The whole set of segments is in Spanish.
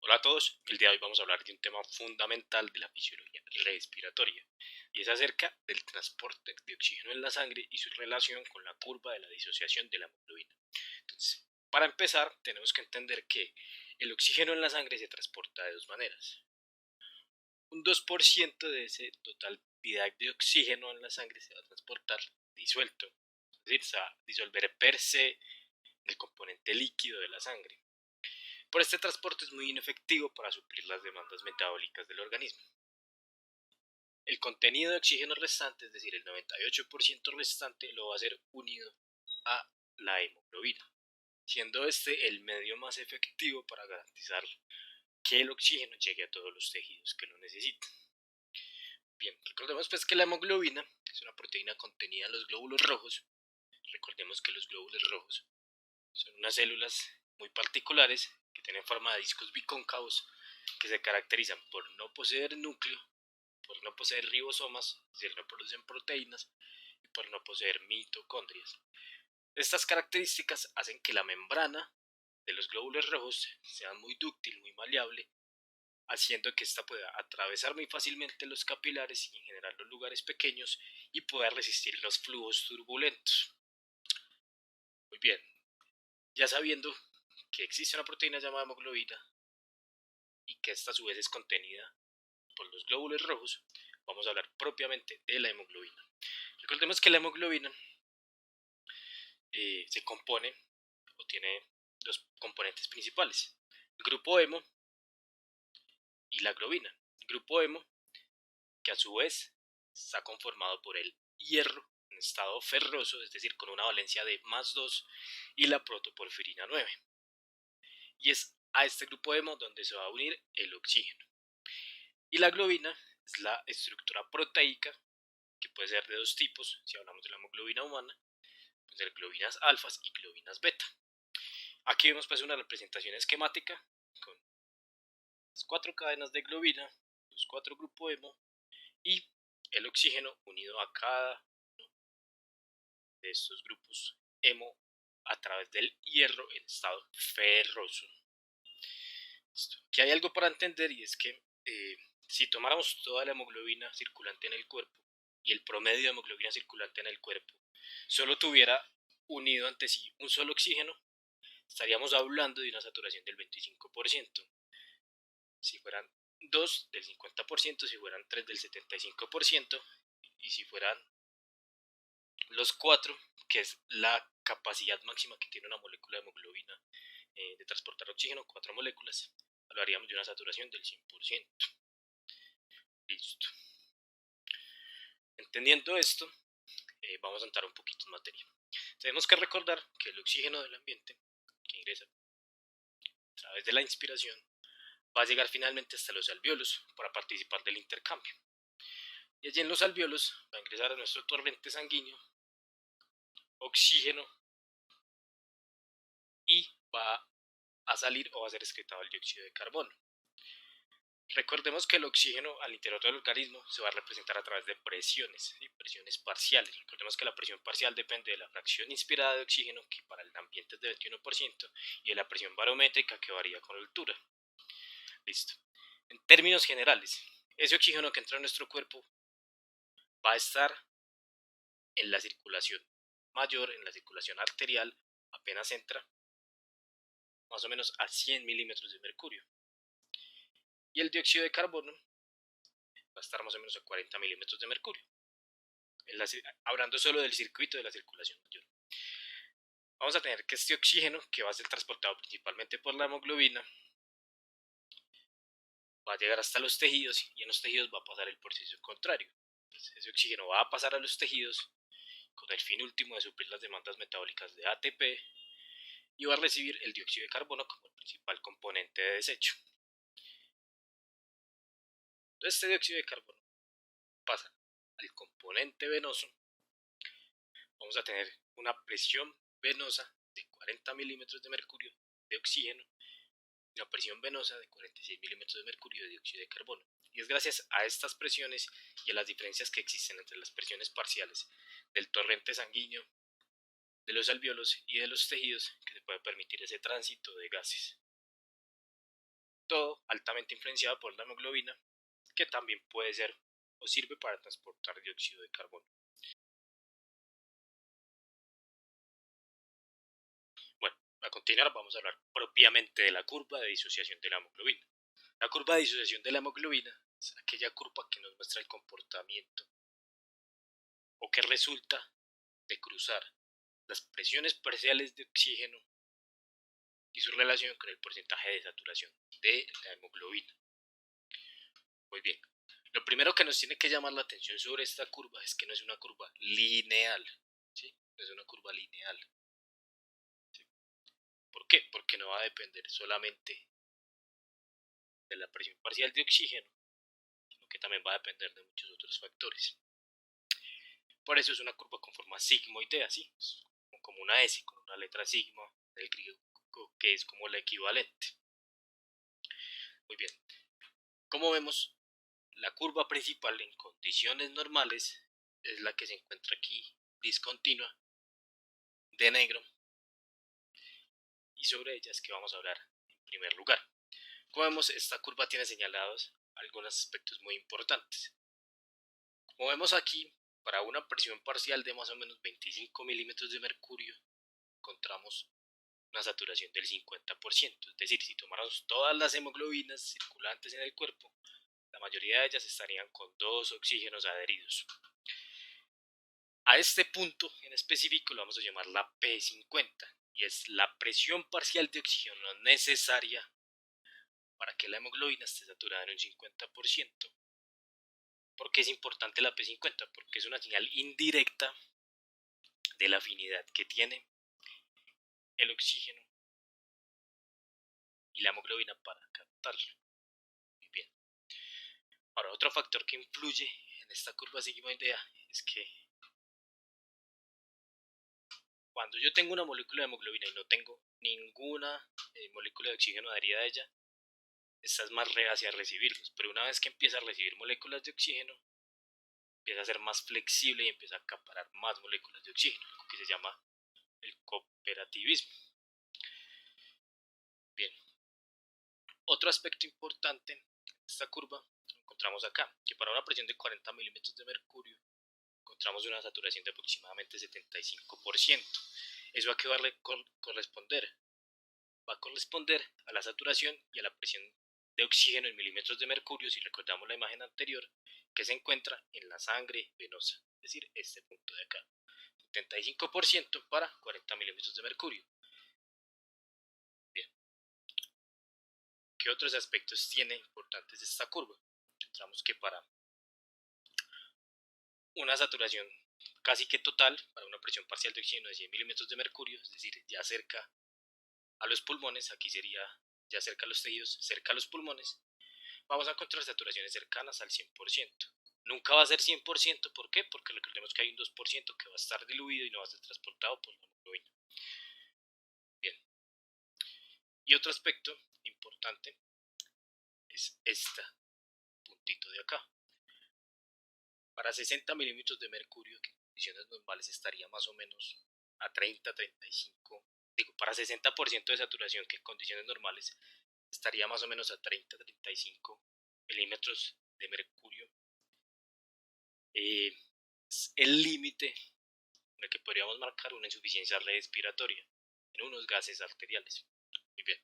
Hola a todos, el día de hoy vamos a hablar de un tema fundamental de la fisiología respiratoria y es acerca del transporte de oxígeno en la sangre y su relación con la curva de la disociación de la hemoglobina. Entonces, para empezar, tenemos que entender que el oxígeno en la sangre se transporta de dos maneras. Un 2% de ese totalidad de oxígeno en la sangre se va a transportar disuelto, es decir, se va a disolver per se en el componente líquido de la sangre. Por este transporte es muy inefectivo para suplir las demandas metabólicas del organismo. El contenido de oxígeno restante, es decir, el 98% restante, lo va a ser unido a la hemoglobina, siendo este el medio más efectivo para garantizar que el oxígeno llegue a todos los tejidos que lo necesitan. Bien, recordemos pues que la hemoglobina es una proteína contenida en los glóbulos rojos. Recordemos que los glóbulos rojos son unas células muy particulares que tienen forma de discos bicóncavos que se caracterizan por no poseer núcleo, por no poseer ribosomas, es decir, no producen proteínas, y por no poseer mitocondrias. Estas características hacen que la membrana de los glóbulos rojos sea muy dúctil, muy maleable, haciendo que ésta pueda atravesar muy fácilmente los capilares y en general los lugares pequeños y pueda resistir los flujos turbulentos. Muy bien, ya sabiendo que existe una proteína llamada hemoglobina y que esta a su vez es contenida por los glóbulos rojos, vamos a hablar propiamente de la hemoglobina. Recordemos que la hemoglobina se compone o tiene dos componentes principales, el grupo hemo y la globina. El grupo hemo, que a su vez está conformado por el hierro en estado ferroso, es decir, con una valencia de +2, y la protoporfirina 9. Y es a este grupo hemo donde se va a unir el oxígeno. Y la globina es la estructura proteica, que puede ser de dos tipos, si hablamos de la hemoglobina humana, puede ser globinas alfas y globinas beta. Aquí vemos pues una representación esquemática con las 4 cadenas de globina, los 4 grupos hemo y el oxígeno unido a cada uno de estos grupos hemo a través del hierro en estado ferroso. Aquí hay algo para entender y es que si tomáramos toda la hemoglobina circulante en el cuerpo y el promedio de hemoglobina circulante en el cuerpo solo tuviera unido ante sí un solo oxígeno, estaríamos hablando de una saturación del 25%. Si fueran 2 del 50%, si fueran 3 del 75% y si fueran los 4, que es la capacidad máxima que tiene una molécula de hemoglobina de transportar oxígeno, 4 moléculas, hablaríamos de una saturación del 100%. Listo. Entendiendo esto, vamos a entrar un poquito en materia. Tenemos que recordar que el oxígeno del ambiente, que ingresa a través de la inspiración, va a llegar finalmente hasta los alvéolos para participar del intercambio. Y allí en los alvéolos va a ingresar a nuestro torrente sanguíneo oxígeno y va a salir o va a ser excretado el dióxido de carbono. Recordemos que el oxígeno al interior del organismo se va a representar a través de presiones, ¿sí? Presiones parciales. Recordemos que la presión parcial depende de la fracción inspirada de oxígeno, que para el ambiente es de 21%, y de la presión barométrica, que varía con la altura. Listo. En términos generales, ese oxígeno que entra en nuestro cuerpo va a estar en la circulación mayor, en la circulación arterial, apenas entra más o menos a 100 milímetros de mercurio. Y el dióxido de carbono va a estar más o menos a 40 milímetros de mercurio. Hablando solo del circuito de la circulación mayor. Vamos a tener que este oxígeno, que va a ser transportado principalmente por la hemoglobina, va a llegar hasta los tejidos y en los tejidos va a pasar el proceso contrario. Entonces, ese oxígeno va a pasar a los tejidos con el fin último de suplir las demandas metabólicas de ATP y va a recibir el dióxido de carbono como el principal componente de desecho. Entonces, este dióxido de carbono pasa al componente venoso. Vamos a tener una presión venosa de 40 milímetros de mercurio de oxígeno y una presión venosa de 46 milímetros de mercurio de dióxido de carbono. Y es gracias a estas presiones y a las diferencias que existen entre las presiones parciales del torrente sanguíneo, de los alvéolos y de los tejidos que se puede permitir ese tránsito de gases. todo altamente influenciado por la hemoglobina, que también puede ser o sirve para transportar dióxido de carbono. Bueno, a continuar vamos a hablar propiamente de la curva de disociación de la hemoglobina. La curva de disociación de la hemoglobina es aquella curva que nos muestra el comportamiento o que resulta de cruzar las presiones parciales de oxígeno y su relación con el porcentaje de saturación de la hemoglobina. Muy bien. Lo primero que nos tiene que llamar la atención sobre esta curva es que no es una curva lineal. ¿Sí? No es una curva lineal. ¿Sí? ¿Por qué? Porque no va a depender solamente de la presión parcial de oxígeno, sino que también va a depender de muchos otros factores. Por eso es una curva con forma sigmoidea, ¿sí? Es como una S con una letra sigma del griego, que es como la equivalente. Muy bien. Como vemos, la curva principal en condiciones normales es la que se encuentra aquí discontinua, de negro, y sobre ella es que vamos a hablar en primer lugar. Como vemos, esta curva tiene señalados algunos aspectos muy importantes. Como vemos aquí, para una presión parcial de más o menos 25 milímetros de mercurio, encontramos una saturación del 50%. Es decir, si tomáramos todas las hemoglobinas circulantes en el cuerpo, la mayoría de ellas estarían con 2 oxígenos adheridos. A este punto en específico lo vamos a llamar la P50, y es la presión parcial de oxígeno necesaria para que la hemoglobina esté saturada en un 50%. ¿Por qué es importante la P50? Porque es una señal indirecta de la afinidad que tiene el oxígeno y la hemoglobina para captarlo. Muy bien. Ahora, otro factor que influye en esta curva sigmoidea es que cuando yo tengo una molécula de hemoglobina y no tengo ninguna molécula de oxígeno adherida a ella, esta es más reacia a recibirlos, pero una vez que empieza a recibir moléculas de oxígeno, empieza a ser más flexible y empieza a acaparar más moléculas de oxígeno, lo que se llama el cooperativismo. Bien, otro aspecto importante de esta curva lo encontramos acá, que para una presión de 40 milímetros de mercurio encontramos una saturación de aproximadamente 75%. ¿Eso a qué va a corresponder? Va a corresponder a la saturación y a la presión de oxígeno en milímetros de mercurio, si recordamos la imagen anterior, que se encuentra en la sangre venosa, es decir, este punto de acá. 75% para 40 milímetros de mercurio. Bien. ¿Qué otros aspectos tiene importantes esta curva? Encontramos que para una saturación casi que total, para una presión parcial de oxígeno de 100 milímetros de mercurio, es decir, ya cerca a los pulmones, aquí sería ya cerca a los tejidos, cerca a los pulmones, vamos a encontrar saturaciones cercanas al 100%. Nunca va a ser 100%, ¿por qué? Porque recordemos que hay un 2% que va a estar diluido y no va a ser transportado por la hemoglobina. Bien. Y otro aspecto importante es este puntito de acá. Para 60 milímetros de mercurio, que en condiciones normales estaría más o menos a 30-35, digo, para 60% de saturación, que en condiciones normales estaría más o menos a 30-35 milímetros de mercurio, es el límite en el que podríamos marcar una insuficiencia respiratoria en unos gases arteriales. Muy bien.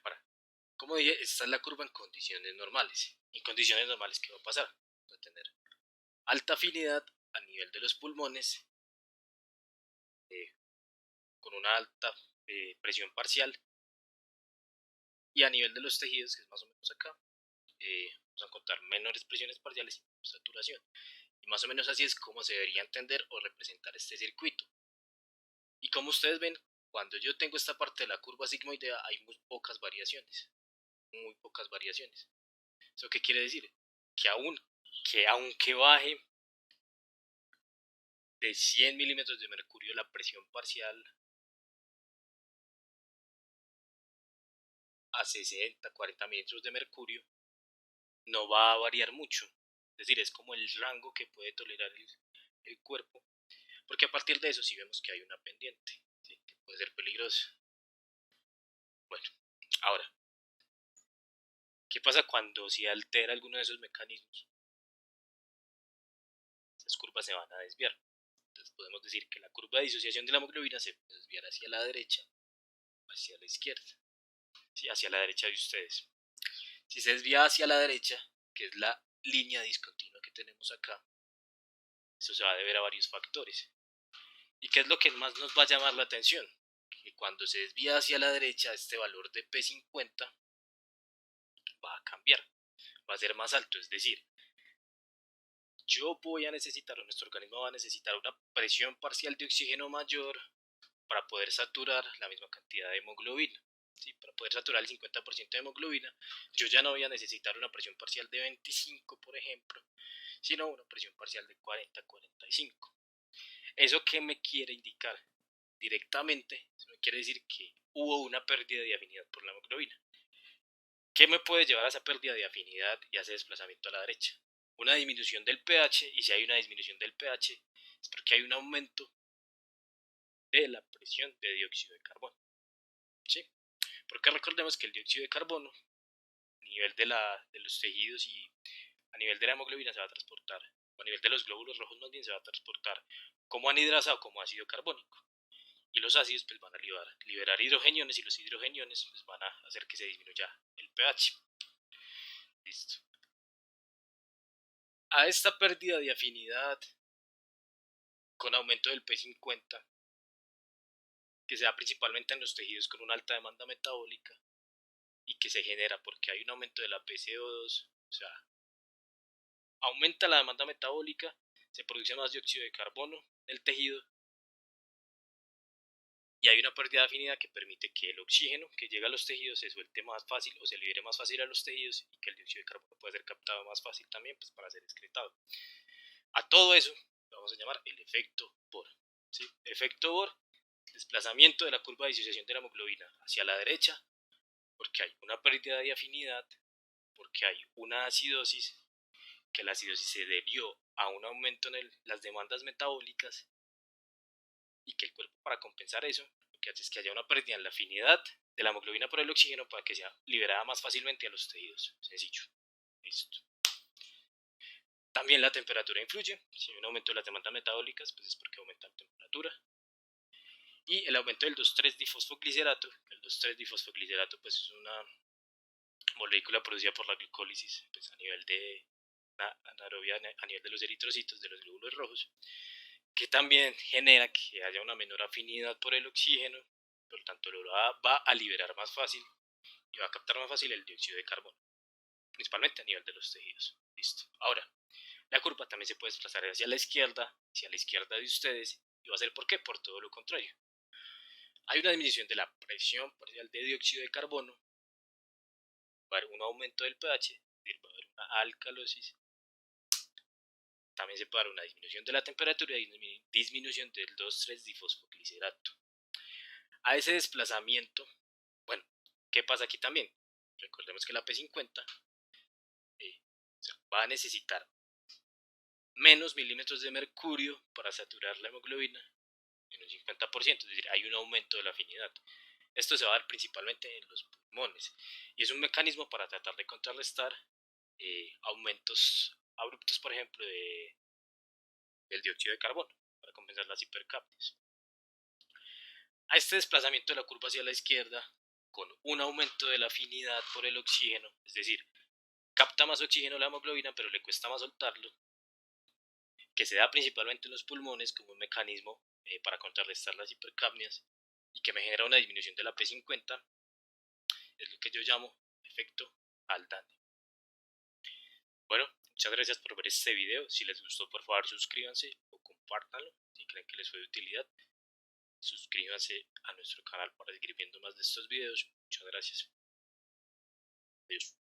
Ahora, como dije, esta es la curva en condiciones normales. En condiciones normales, ¿qué va a pasar? Va a tener alta afinidad a nivel de los pulmones, con una alta presión parcial, y a nivel de los tejidos, que es más o menos acá, vamos a encontrar menores presiones parciales y saturación. Y más o menos así es como se debería entender o representar este circuito. Y como ustedes ven, cuando yo tengo esta parte de la curva sigmoidea hay muy pocas variaciones. Muy pocas variaciones. ¿Eso qué quiere decir? Que aunque baje de 100 milímetros de mercurio la presión parcial a 60-40 milímetros de mercurio, no va a variar mucho. Es decir, es como el rango que puede tolerar el cuerpo, porque a partir de eso sí vemos que hay una pendiente, ¿sí? Que puede ser peligrosa. Bueno, ahora, ¿Qué pasa cuando se altera alguno de esos mecanismos? Esas curvas se van a desviar. Entonces podemos decir que la curva de disociación de la hemoglobina se puede desviar hacia la derecha o hacia la izquierda. Sí, hacia la derecha de ustedes. Si se desvía hacia la derecha, que es la línea discontinua que tenemos acá, eso se va a deber a varios factores. ¿Y qué es lo que más nos va a llamar la atención? Que cuando se desvía hacia la derecha, este valor de P50 va a cambiar, va a ser más alto, es decir, yo voy a necesitar, o nuestro organismo va a necesitar una presión parcial de oxígeno mayor para poder saturar la misma cantidad de hemoglobina. ¿Sí? Para poder saturar el 50% de hemoglobina, yo ya no voy a necesitar una presión parcial de 25, por ejemplo, sino una presión parcial de 40-45. ¿Eso qué me quiere indicar? Directamente, eso me quiere decir que hubo una pérdida de afinidad por la hemoglobina. ¿Qué me puede llevar a esa pérdida de afinidad y a ese desplazamiento a la derecha? Una disminución del pH, y si hay una disminución del pH es porque hay un aumento de la presión de dióxido de carbono. ¿Sí? Porque recordemos que el dióxido de carbono, a nivel de los tejidos y a nivel de la hemoglobina, se va a transportar, o a nivel de los glóbulos rojos más bien, se va a transportar como anhidrasa o como ácido carbónico. Y los ácidos pues van a liberar hidrogeniones, y los hidrogeniones pues van a hacer que se disminuya el pH. Listo. A esta pérdida de afinidad con aumento del P50, que se da principalmente en los tejidos con una alta demanda metabólica y que se genera porque hay un aumento de la PCO2, o sea, aumenta la demanda metabólica, se produce más dióxido de carbono en el tejido y hay una pérdida de afinidad que permite que el oxígeno que llega a los tejidos se suelte más fácil o se libere más fácil a los tejidos, y que el dióxido de carbono pueda ser captado más fácil también pues, para ser excretado. A todo eso lo vamos a llamar el efecto Bohr. ¿Sí? Efecto Bohr, desplazamiento de la curva de disociación de la hemoglobina hacia la derecha, porque hay una pérdida de afinidad, porque hay una acidosis, que la acidosis se debió a un aumento en las demandas metabólicas, y que el cuerpo, para compensar eso, lo que hace es que haya una pérdida en la afinidad de la hemoglobina por el oxígeno para que sea liberada más fácilmente a los tejidos. Sencillo. Listo. También la temperatura influye. Si hay un aumento de las demandas metabólicas, pues es porque aumenta la temperatura. Y el aumento del 2,3-difosfoglicerato. El 2,3-difosfoglicerato pues es una molécula producida por la glicólisis pues, a nivel de anaerobia, a nivel de los eritrocitos, de los glóbulos rojos, que también genera que haya una menor afinidad por el oxígeno, por lo tanto lo va a liberar más fácil y va a captar más fácil el dióxido de carbono, principalmente a nivel de los tejidos. Listo. Ahora, la curva también se puede desplazar hacia la izquierda de ustedes, y va a ser ¿por qué? Por todo lo contrario. Hay una disminución de la presión parcial de dióxido de carbono, va a haber un aumento del pH, es decir, va a haber una alcalosis. También se puede dar una disminución de la temperatura y disminución del 2,3-difosfoglicerato. A ese desplazamiento, bueno, ¿qué pasa aquí también? Recordemos que la P50 va a necesitar menos milímetros de mercurio para saturar la hemoglobina en un 50%, es decir, hay un aumento de la afinidad. Esto se va a dar principalmente en los pulmones y es un mecanismo para tratar de contrarrestar aumentos abruptos, por ejemplo, del dióxido de carbono, para compensar las hipercapnias. A este desplazamiento de la curva hacia la izquierda, con un aumento de la afinidad por el oxígeno, es decir, capta más oxígeno la hemoglobina pero le cuesta más soltarlo, que se da principalmente en los pulmones como un mecanismo para contrarrestar las hipercapnias y que me genera una disminución de la P50, es lo que yo llamo efecto Haldane. Bueno, muchas gracias por ver este video. Si les gustó, por favor suscríbanse o compártanlo si creen que les fue de utilidad. Suscríbanse a nuestro canal para seguir viendo más de estos videos. Muchas gracias. Adiós.